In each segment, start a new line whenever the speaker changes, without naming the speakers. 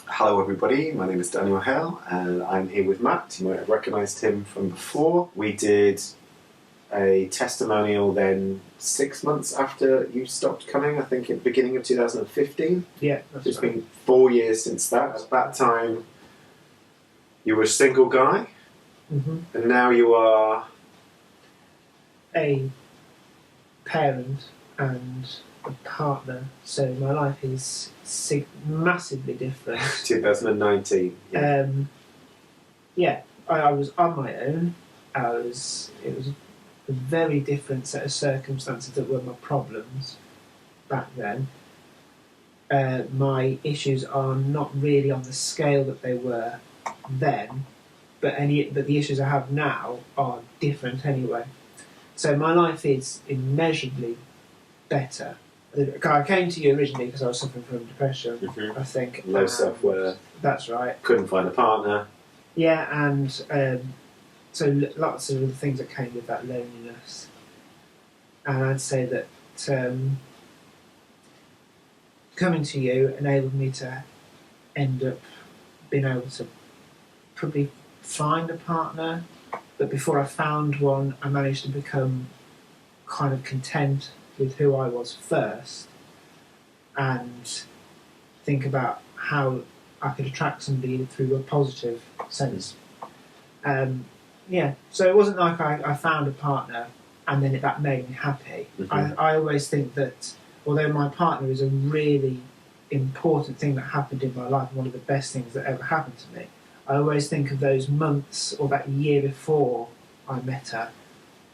Hello everybody, my name is Daniel Hale and I'm here with Matt. You might have recognised him from before. We did a testimonial then 6 months after you stopped coming, I think at the beginning of 2015.
Yeah,
It's been 4 years since that. At that time you were a single guy, and now you are
a parent and a partner, so my life is massively different.
2019.
I was on my own. It was a very different set of circumstances that were my problems back then. My issues are not really on the scale that they were then, but the issues I have now are different anyway. So my life is immeasurably better. I came to you originally because I was suffering from depression, I think.
Low self-worth.
That's right.
Couldn't find a partner.
Yeah, and so lots of the things that came with that loneliness. And I'd say that coming to you enabled me to end up being able to probably find a partner. But before I found one, I managed to become kind of content with who I was first and think about how I could attract somebody through a positive sense. So it wasn't like I found a partner and then that made me happy. I always think that although my partner is a really important thing that happened in my life, one of the best things that ever happened to me, I always think of those months or that year before I met her,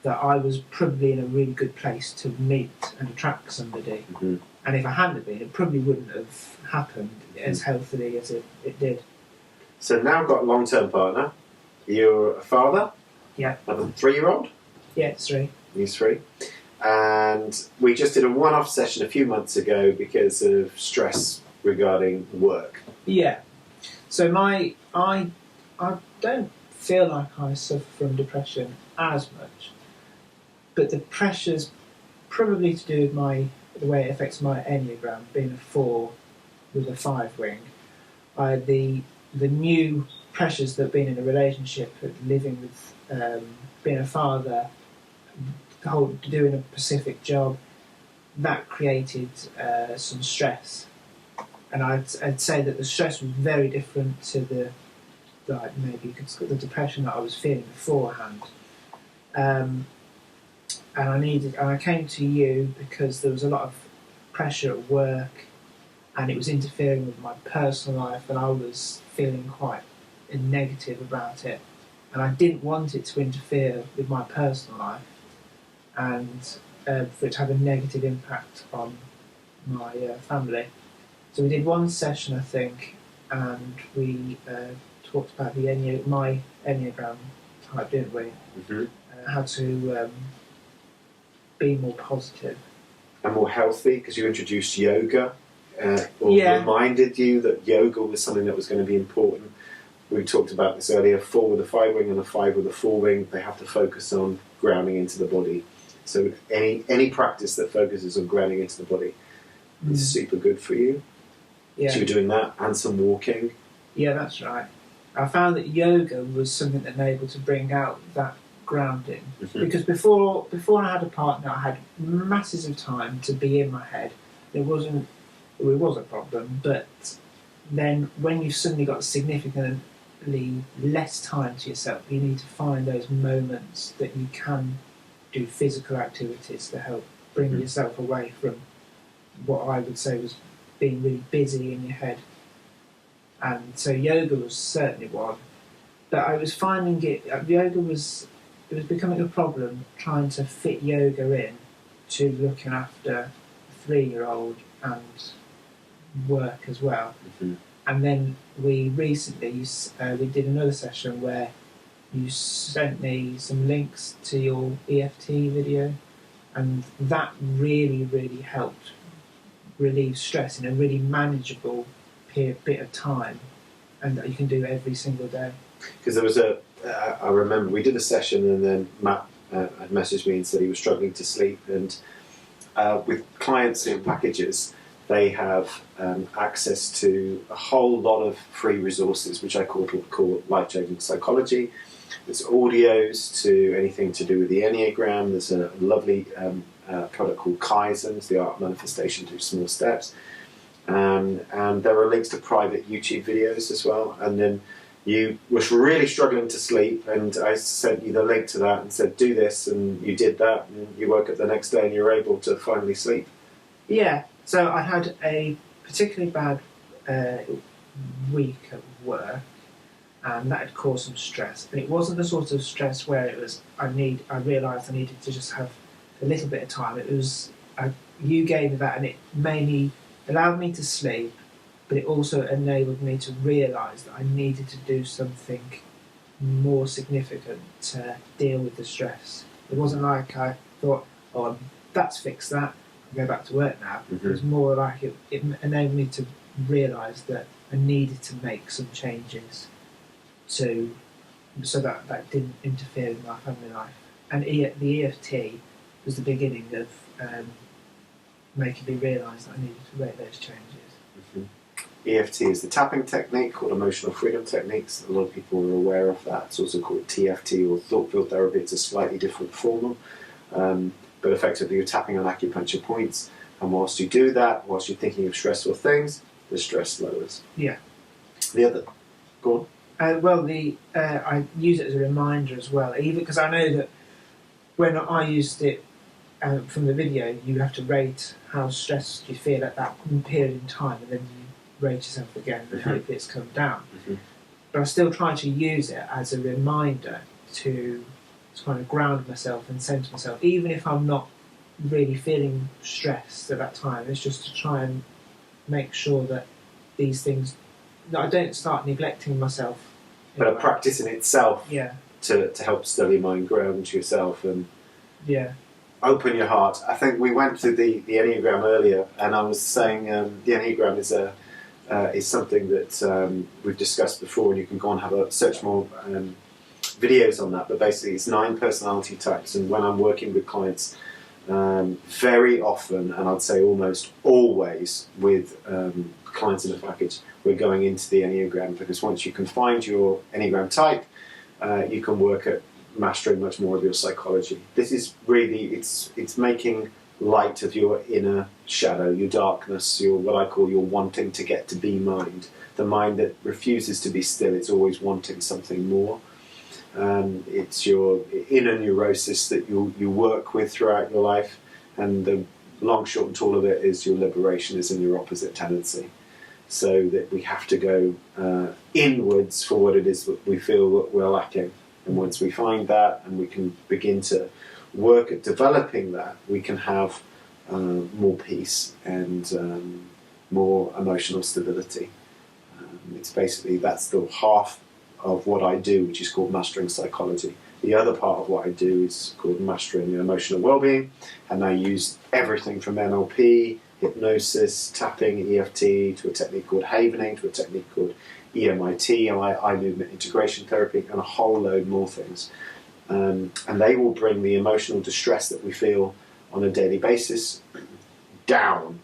that I was probably in a really good place to meet and attract somebody. And if I hadn't been, it probably wouldn't have happened as healthily as it did.
So now I've got a long-term partner. You're a father.
Yeah.
Of a 3-year-old.
Yeah, it's 3.
He's 3. And we just did a one-off session a few months ago because of stress regarding work.
Yeah. So I don't feel like I suffer from depression as much, but the pressure's probably to do with the way it affects my Enneagram, being a 4 with a 5 wing. The new pressures that being in a relationship, living with, being a father, doing a specific job, that created some stress. And I'd say that the stress was very different to the depression that I was feeling beforehand. And I came to you because there was a lot of pressure at work, and it was interfering with my personal life, and I was feeling quite negative about it. And I didn't want it to interfere with my personal life, and for it to have a negative impact on my family. So we did one session, I think, and we talked about my Enneagram type, didn't we? How to be more positive.
And more healthy, because you introduced yoga, reminded you that yoga was something that was going to be important. We talked about this earlier, 4 with a 5 wing and a 5 with a 4 wing, they have to focus on grounding into the body. So any practice that focuses on grounding into the body is super good for you.
Yeah.
So you're doing that and some walking.
Yeah, that's right. I found that yoga was something that enabled to bring out that grounding. Because before I had a partner, I had masses of time to be in my head. It was a problem, but then when you've suddenly got significantly less time to yourself, you need to find those moments that you can do physical activities to help bring yourself away from what I would say was being really busy in your head. And so yoga was certainly one. But I was finding it was becoming a problem trying to fit yoga in to looking after a 3-year-old and work as well. And then we recently we did another session where you sent me some links to your EFT video, and that really, really helped relieve stress in a really manageable bit of time, and that you can do every single day.
Because there was I remember we did a session, and then Matt had messaged me and said he was struggling to sleep, and with clients in packages, They have access to a whole lot of free resources, which I call life-changing psychology. There's audios to anything to do with the Enneagram. There's a lovely product called Kaizen, the art of manifestation through small steps. And there are links to private YouTube videos as well. And then you were really struggling to sleep, and I sent you the link to that and said, do this, and you did that, and you woke up the next day and you were able to finally sleep.
Yeah, so I had a particularly bad week at work, and that had caused some stress. And it wasn't the sort of stress where it was, I realised I needed to just have a little bit of time. It was, you gave me that, and it allowed me to sleep, but it also enabled me to realise that I needed to do something more significant to deal with the stress. It wasn't like I thought, oh, that's fixed that, I'll go back to work now. Mm-hmm. It was more like it enabled me to realise that I needed to make some changes so that didn't interfere with my family life. And the EFT was the beginning of making me realise that I needed to make those changes.
Mm-hmm. EFT is the tapping technique called emotional freedom techniques. A lot of people are aware of that. It's also called TFT or thought field therapy. It's a slightly different form, but effectively you're tapping on acupuncture points, and whilst you do that, whilst you're thinking of stressful things, the stress lowers.
Yeah.
The other, go on.
I use it as a reminder as well, even because I know that when I used it from the video, you have to rate how stressed you feel at that period in time, and then you rate yourself again, and hopefully it's come down. Mm-hmm. But I still try to use it as a reminder to kind of ground myself and center myself, even if I'm not really feeling stressed at that time. It's just to try and make sure that these things, that I don't start neglecting myself.
But a practice in itself,
yeah,
to help steady your mind, ground yourself, and
yeah,
open your heart. I think we went through the Enneagram earlier, and I was saying the Enneagram is something that we've discussed before, and you can go and have a search more videos on that. But basically, it's 9 personality types, and when I'm working with clients, very often, and I'd say almost always, with clients in the package, we're going into the Enneagram, because once you can find your Enneagram type, you can work at mastering much more of your psychology. This is really, it's making light of your inner shadow, your darkness, your, what I call your wanting to get to be mind. The mind that refuses to be still, it's always wanting something more. It's your inner neurosis that you work with throughout your life, and the long, short and tall of it is your liberation is in your opposite tendency. So that we have to go inwards for what it is that we feel that we're lacking. And once we find that and we can begin to work at developing that, we can have more peace and more emotional stability. It's basically, that's the half of what I do, which is called mastering psychology. The other part of what I do is called mastering emotional well-being, and I use everything from NLP, hypnosis, tapping, EFT, to a technique called havening, to a technique called EMIT, eye movement integration therapy, and a whole load more things. And they will bring the emotional distress that we feel on a daily basis down.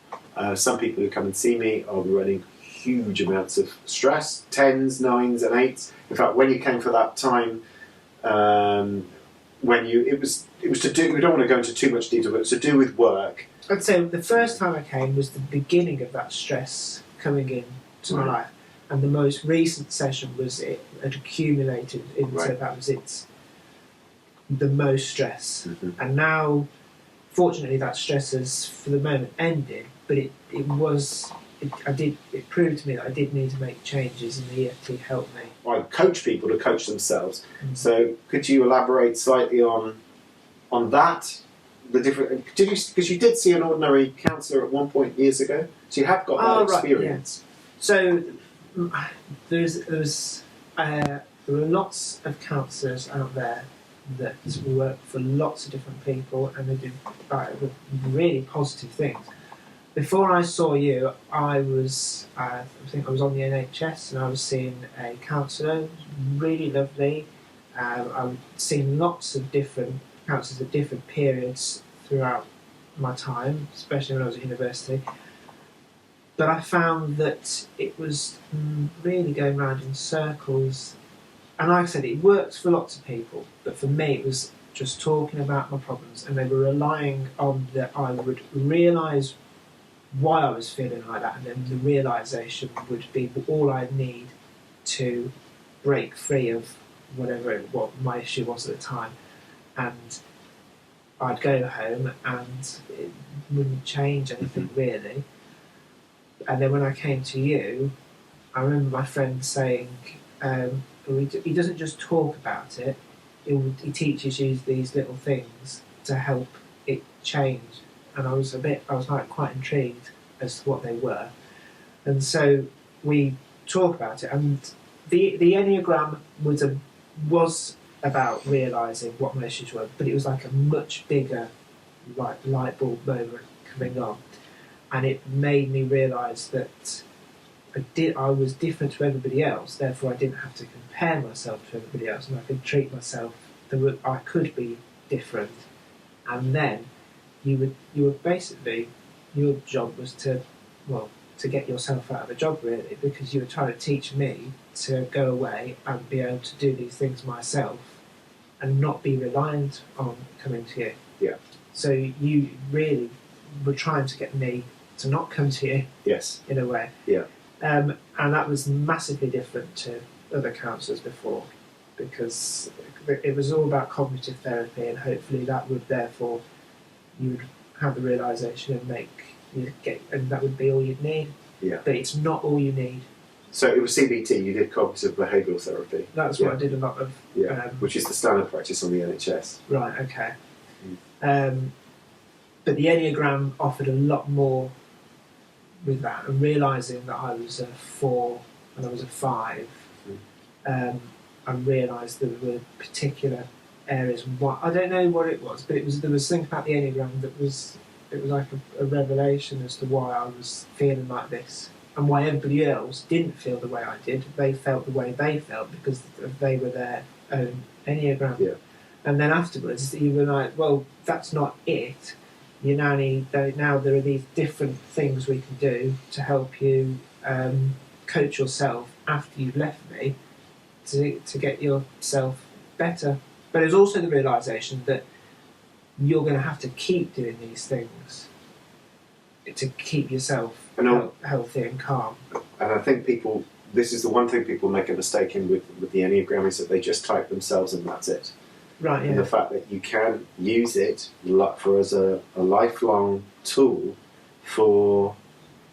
Some people who come and see me are running huge amounts of stress, 10s, 9s and 8s. In fact, when you came for that time, it was to do, we don't want to go into too much detail, but it's to do with work.
I'd say the first time I came was the beginning of that stress coming in to my life, and the most recent session was it had accumulated into that was the most stress. Mm-hmm. And now, fortunately, that stress has for the moment ended, but it proved to me that I did need to make changes, and the EFT helped me.
I coach people to coach themselves. Mm-hmm. So could you elaborate slightly on that? The different, because you did see an ordinary counsellor at one point years ago, so you have got that experience.
Yeah. So there were lots of counsellors out there that work for lots of different people, and they do really positive things. Before I saw you, I think I was on the NHS, and I was seeing a counsellor, really lovely. I've seen lots of different counsellors at different periods throughout my time, especially when I was at university. but I found that it was really going round in circles. And like I said, it works for lots of people, but for me it was just talking about my problems, and they were relying on that I would realise why I was feeling like that, and then the realisation would be all I need to break free of what my issue was at the time. And I'd go home and it wouldn't change anything really. And then when I came to you, I remember my friend saying, he doesn't just talk about it, he teaches you these little things to help it change. And I was like quite intrigued as to what they were. And so we talk about it, and the Enneagram was about realising what my issues were, but it was like a much bigger light bulb moment coming on, and it made me realise that I was different to everybody else. Therefore, I didn't have to compare myself to everybody else, and I could treat myself. I could be different, and then you would basically, your job was to get yourself out of a job really, because you were trying to teach me to go away and be able to do these things myself and not be reliant on coming to you.
Yeah.
So you really were trying to get me to not come to you.
Yes.
In a way.
Yeah.
And that was massively different to other counsellors before, because it was all about cognitive therapy, and hopefully that would therefore, you would have the realisation and that would be all you'd need.
Yeah.
But it's not all you need.
So it was CBT, you did cognitive behavioural therapy.
That's what I did a lot of.
Yeah, which is the standard practice on the NHS.
Right, okay. But the Enneagram offered a lot more with that, and realising that I was a 4 and I was a 5, I realised there were particular areas. I don't know what it was, but there was something about the Enneagram that was like a revelation as to why I was feeling like this, and why everybody else didn't feel the way I did. They felt the way they felt because they were their own Enneagram.
Yeah.
And then afterwards, you were like, well, that's not it. You now there are these different things we can do to help you coach yourself after you've left me to get yourself better. But there's also the realisation that you're going to have to keep doing these things to keep yourself healthy and calm.
And I think this is the one thing people make a mistake in with the Enneagram, is that they just type themselves and that's it.
Right, yeah.
And the fact that you can use it as a lifelong tool for,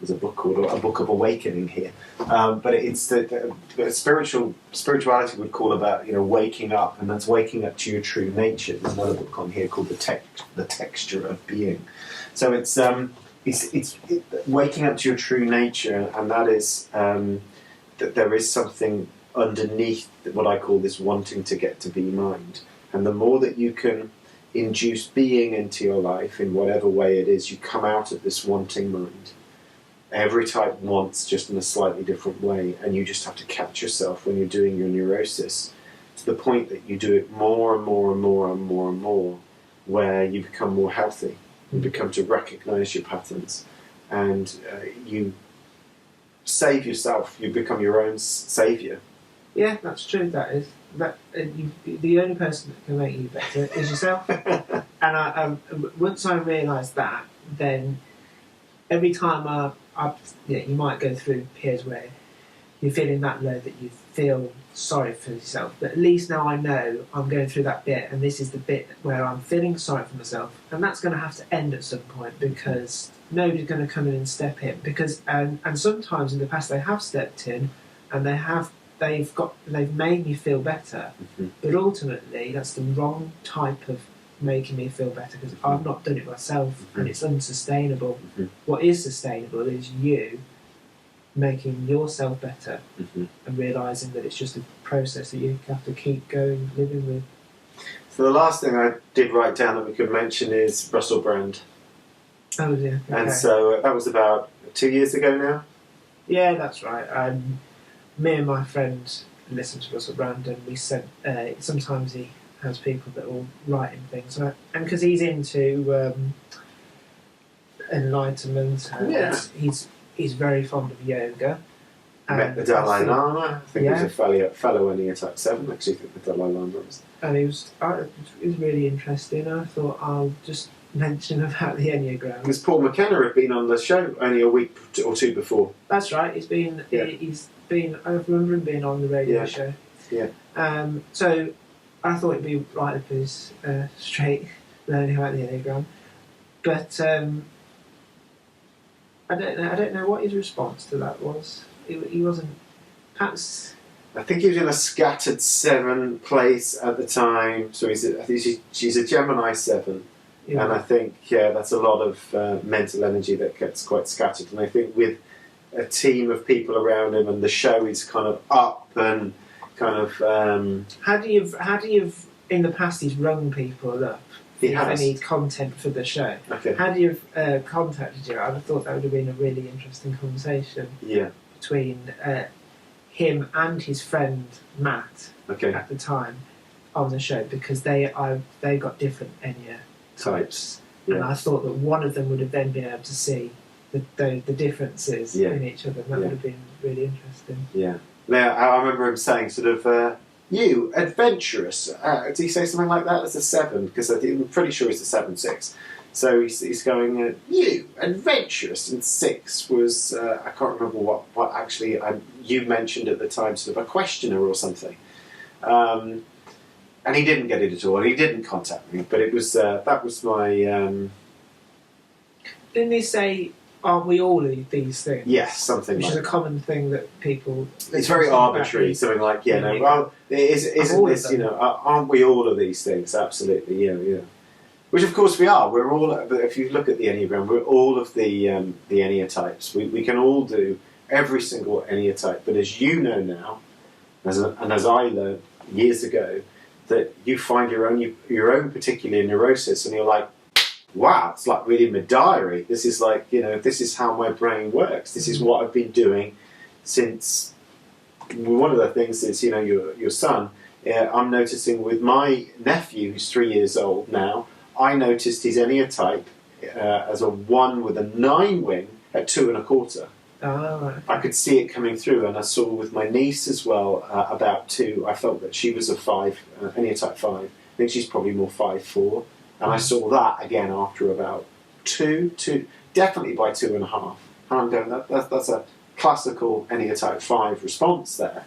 there's a book called A Book of Awakening here, but it's the spirituality would call about waking up, and that's waking up to your true nature. There's another book on here called The Texture of Being. So it's waking up to your true nature, and that is that there is something underneath what I call this wanting to get to be mind. And the more that you can induce being into your life in whatever way it is, you come out of this wanting mind. Every type wants, just in a slightly different way, and you just have to catch yourself when you're doing your neurosis to the point that you do it more and more and more and more and more, where you become more healthy. You become to recognise your patterns, and you save yourself. You become your own saviour.
Yeah, that's true. That is the only person that can make you better is yourself. And once I realised that, then every time you might go through periods where you're feeling that low, that you feel sorry for yourself. But at least now I know I'm going through that bit, and this is the bit where I'm feeling sorry for myself, and that's going to have to end at some point, because nobody's going to come in and step in. Because and sometimes in the past they have stepped in, and they've made me feel better, but ultimately that's the wrong type of making me feel better, because I've not done it myself, and it's unsustainable. What is sustainable is you making yourself better, and realising that it's just a process that you have to keep going, living with.
So the last thing I did write down that we could mention is Russell Brand.
Oh yeah. Okay.
And so that was about 2 years ago now?
Yeah, that's right. Me and my friend listen to Russell Brand, and we sent. Sometimes he has people that will write him things, and because he's into enlightenment,
Yeah.
he's he's very fond of yoga.
Met the Dalai Lama. I think he was a fellow Enneagram 7. Actually, I think the Dalai Lama was.
And it was really interesting. I thought I'll just mention about the Enneagram.
Because Paul McKenna had been on the show only a week or two before.
That's right. He's been. I remember him being on the radio show.
Yeah.
So I thought it'd be right up his straight learning about the Enneagram, but I don't know what his response to that was. He wasn't. Perhaps.
I think he was in a scattered 7 place at the time. So she's a Gemini 7, and I think that's a lot of mental energy that gets quite scattered. And I think with a team of people around him, and the show is kind of up and kind of.
How do you in the past he's rung people up? He has any content for the show.
Okay.
How do you contacted you? I'd have thought that would have been a really interesting conversation.
Yeah.
Between him and his friend Matt at the time on the show, because they got different Enya types, and I thought that one of them would have then been able to see the differences in each other, and that would have been really interesting. Yeah.
Now I remember him saying sort of, "You adventurous." Did he say something like that as a 7? Because I'm pretty sure it's a 7-6. So he's going, "You adventurous," and 6 was I can't remember what actually you mentioned at the time, sort of a questioner or something, and he didn't get it at all. He didn't contact me, but it was that was my.
Didn't he say, "Aren't we all these things?"
Yes, something.
Which
like
is a common thing that people.
It's very arbitrary. Something like, well, isn't this? Aren't we all of these things? Absolutely, yeah. Which of course we are. We're all. If you look at the Enneagram, we're all of the Ennea types. We can all do every single Ennea type. But as you know now, as I learned years ago, that you find your own particular neurosis, and you're like, wow, it's like reading my diary. This is like this is how my brain works. This is what I've been doing since. One of the things is your son. I'm noticing with my nephew, who's 3 years old now. I noticed his Ennea type as a 1 with a 9 wing at 2 1/4.
Oh, right.
I could see it coming through, and I saw with my niece as well about 2. I felt that she was a 5, Ennea type 5. I think she's probably more 5-4, and I saw that again after about 2, definitely by 2 1/2. And I'm going, that's a classical Ennea type 5 response there.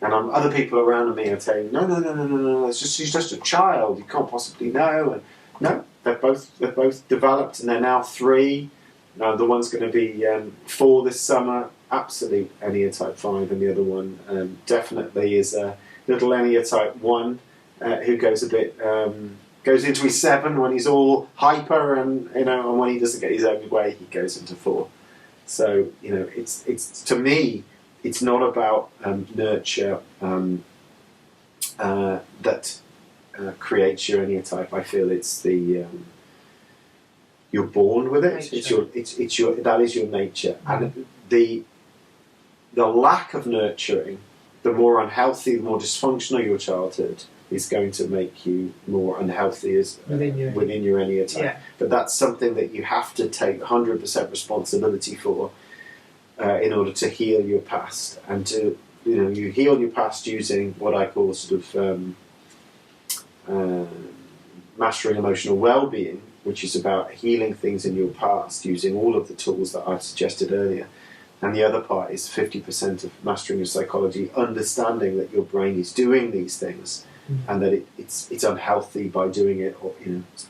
And other people around me are saying, no, she's just a child. You can't possibly know. And no, they're both developed, and they're now 3. The one's going to be 4 this summer. Absolute Ennea type 5, and the other one definitely is a little Ennea type 1 who goes a bit goes into his 7 when he's all hyper, and and when he doesn't get his own way, he goes into 4. So it's to me. It's not about nurture that creates your Ennea type. I feel it's the you're born with it. Nature. It's your that is your nature, and the lack of nurturing, the more unhealthy, the more dysfunctional your childhood is going to make you more unhealthy within your Ennea type.
Yeah.
But that's something that you have to take 100% responsibility for. In order to heal your past, and to you heal your past using what I call sort of mastering emotional well-being, which is about healing things in your past using all of the tools that I suggested earlier. And the other part is 50% of mastering your psychology, understanding that your brain is doing these things, and that it's unhealthy by doing it, or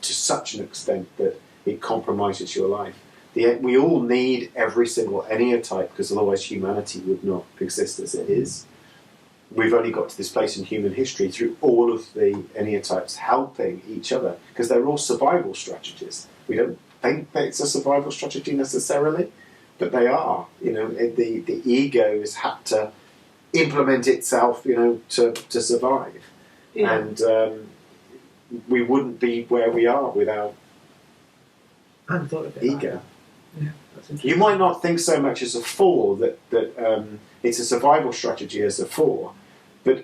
to such an extent that it compromises your life. We all need every single Ennea type, because otherwise humanity would not exist as it is. We've only got to this place in human history through all of the Ennea types helping each other, because they're all survival strategies. We don't think that it's a survival strategy necessarily, but they are. The ego has had to implement itself, to survive. Yeah. And we wouldn't be where we are without ego.
Yeah,
you might not think so much as a 4 that it's a survival strategy as a 4, but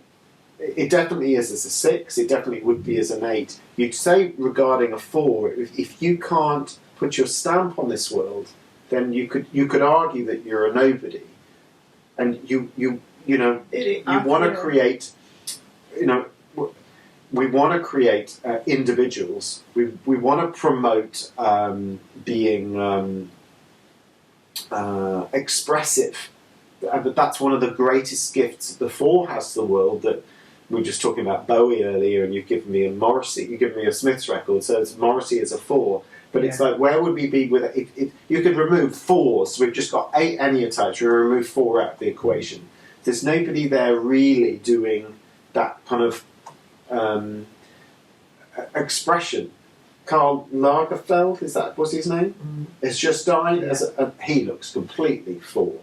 it definitely is as a 6. It definitely would be as an 8. You'd say regarding a 4, if you can't put your stamp on this world, then you could argue that you're a nobody, and you want to create, we want to create individuals. We want to promote being expressive. But that's one of the greatest gifts the Four has to the world. That we were just talking about Bowie earlier, and you've given me a Morrissey, you've given me a Smith's record. So it's Morrissey as a Four. But it's like, where would we be with it? If you could remove fours, we've just got 8 Enneatypes, we remove 4 out of the equation. There's nobody there really doing that kind of expression. Karl Lagerfeld, was his name? Has just died.
Yeah.
He looks completely 4.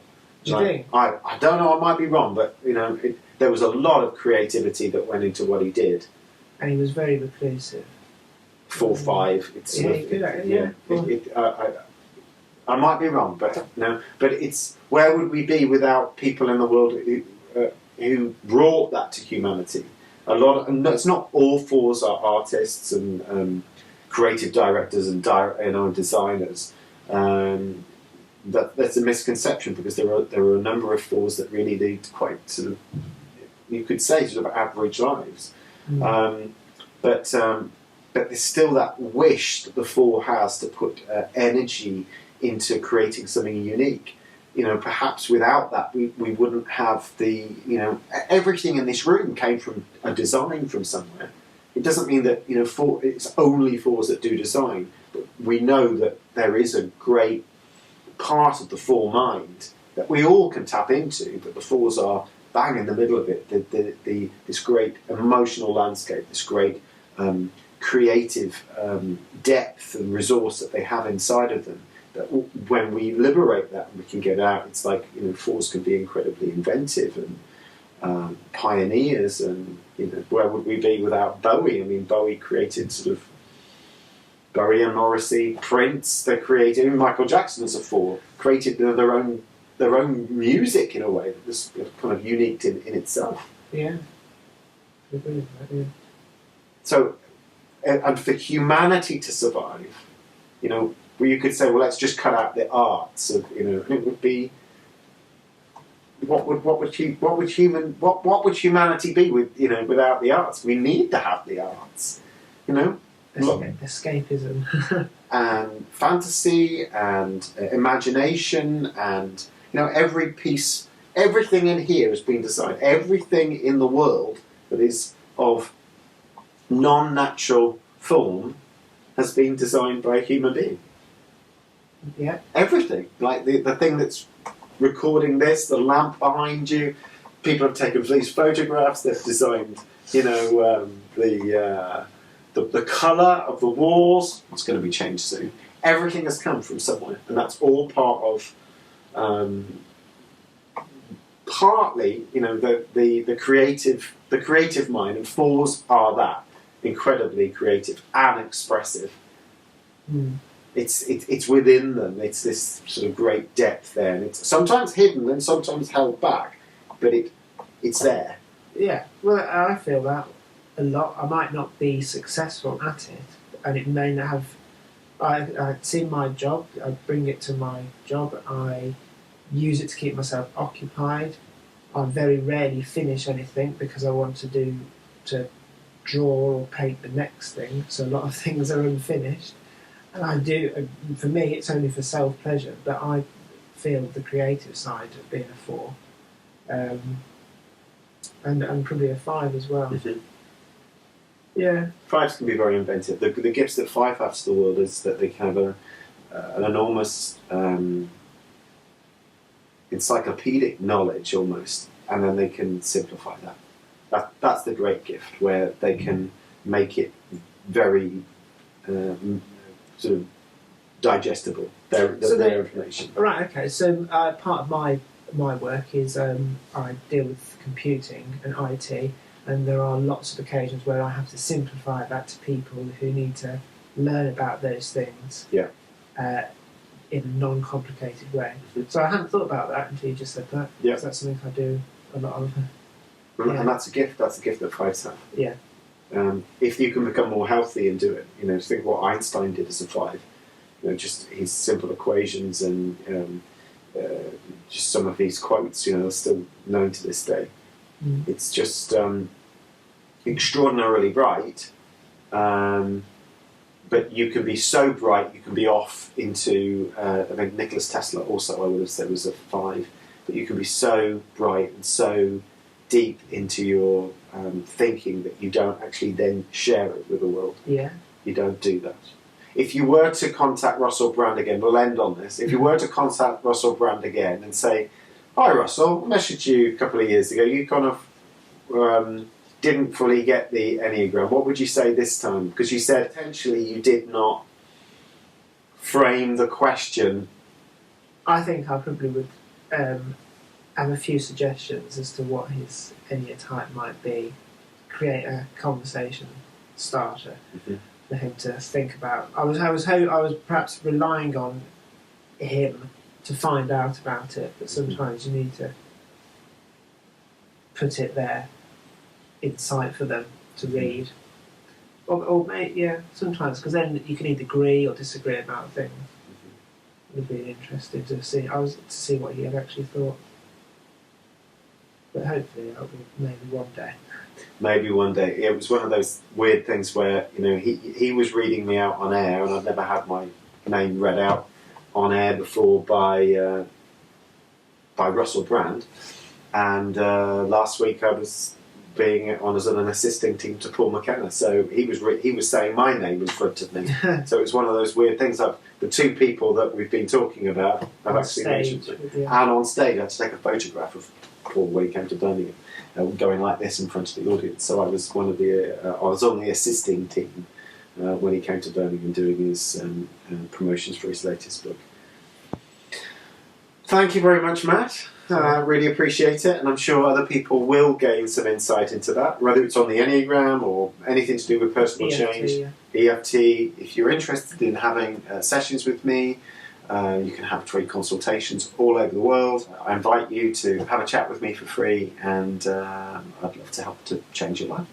Do you think?
I don't know, I might be wrong, but there was a lot of creativity that went into what he did.
And he was very reclusive.
4-5. It's I might be wrong, but no. But it's, where would we be without people in the world who brought that to humanity? And it's not all 4s are artists and creative directors and designers. That's a misconception, because there are a number of 4s that really lead quite sort of, you could say, sort of average lives. But there's still that wish that the 4 has to put energy into creating something unique. Perhaps without that, we wouldn't have the, everything in this room came from a design from somewhere. It doesn't mean that, it's only 4s that do design, but we know that there is a great part of the 4 mind that we all can tap into, but the 4s are bang in the middle of it. This great emotional landscape, this great creative depth and resource that they have inside of them, that when we liberate that and we can get out, it's like 4s can be incredibly inventive and pioneers. And where would we be without Bowie? I mean, Bowie created sort of, Bowie and Morrissey, Prince, they created, even Michael Jackson as a 4, created their own music in a way that was kind of unique in itself.
Yeah. I agree with that, yeah.
So, and for humanity to survive, well, you could say, well, let's just cut out the arts of, and it would be, what would humanity be with, without the arts? We need to have the arts,
Escapism.
And fantasy and imagination and, every piece, everything in here has been designed. Everything in the world that is of non-natural form has been designed by a human being.
Yeah.
Everything. Like the thing that's recording this, the lamp behind you, people have taken these photographs, they've designed, the colour of the walls. It's going to be changed soon. Everything has come from somewhere, and that's all part of partly, the creative mind, and 4s are that, incredibly creative and expressive. It's within them. It's this sort of great depth there, and it's sometimes hidden and sometimes held back, but it's there.
Yeah, well, I feel that a lot. I might not be successful at it, and it may not have. It's in my job. I bring it to my job. I use it to keep myself occupied. I very rarely finish anything because I want to draw or paint the next thing. So a lot of things are unfinished, and I do. For me, it's only for self-pleasure. But I feel the creative side of being a 4, and probably a 5 as well.
Mm-hmm.
Yeah.
5s can be very inventive. The gifts that 5 have to the world is that they can have an enormous encyclopedic knowledge almost, and then they can simplify that. That's the great gift, where they can make it very sort of digestible, their information.
Right, okay. So part of my work is I deal with computing and IT, and there are lots of occasions where I have to simplify that to people who need to learn about those things in a non-complicated way. Mm-hmm. So I hadn't thought about that until you just said that.
Yeah.
So that's something I do a lot of.
And that's a gift. That's a gift that 5s have.
Yeah.
If you can become more healthy and do it, think what Einstein did as a 5. just his simple equations and just some of these quotes, are still known to this day. It's just extraordinarily bright, but you can be so bright, you can be off into, I think Nicholas Tesla also, I would have said, was a 5, but you can be so bright and so deep into your thinking that you don't actually then share it with the world.
Yeah.
You don't do that. If you were to contact Russell Brand again, we'll end on this. If you were to contact Russell Brand again and say, "Hi Russell, I messaged you a couple of years ago. You kind of didn't fully get the Enneagram. What would you say this time?" Because you said potentially you did not frame the question.
I think I probably would have a few suggestions as to what his Enneatype might be. Create a conversation starter. For him to think about. I was perhaps relying on him to find out about it, but sometimes you need to put it there in sight for them to read. Sometimes, because then you can either agree or disagree about things. It would be interesting to see what he had actually thought. But hopefully that'll be maybe one day.
Maybe one day. It was one of those weird things where he was reading me out on air, and I've never had my name read out on air before by Russell Brand. And last week I was being on as an assisting team to Paul McKenna, so he was saying my name in front of me. So it's one of those weird things. The two people that we've been talking about have actually mentioned it. And on stage, I had to take a photograph of Paul when he came to Birmingham. Going like this in front of the audience. So I was on the assisting team when he came to Birmingham doing his promotions for his latest book. Thank you very much, Matt. Really appreciate it, and I'm sure other people will gain some insight into that, whether it's on the Enneagram or anything to do with personal change. EFT. If you're interested in having sessions with me, you can have free consultations all over the world. I invite you to have a chat with me for free, and I'd love to help to change your life.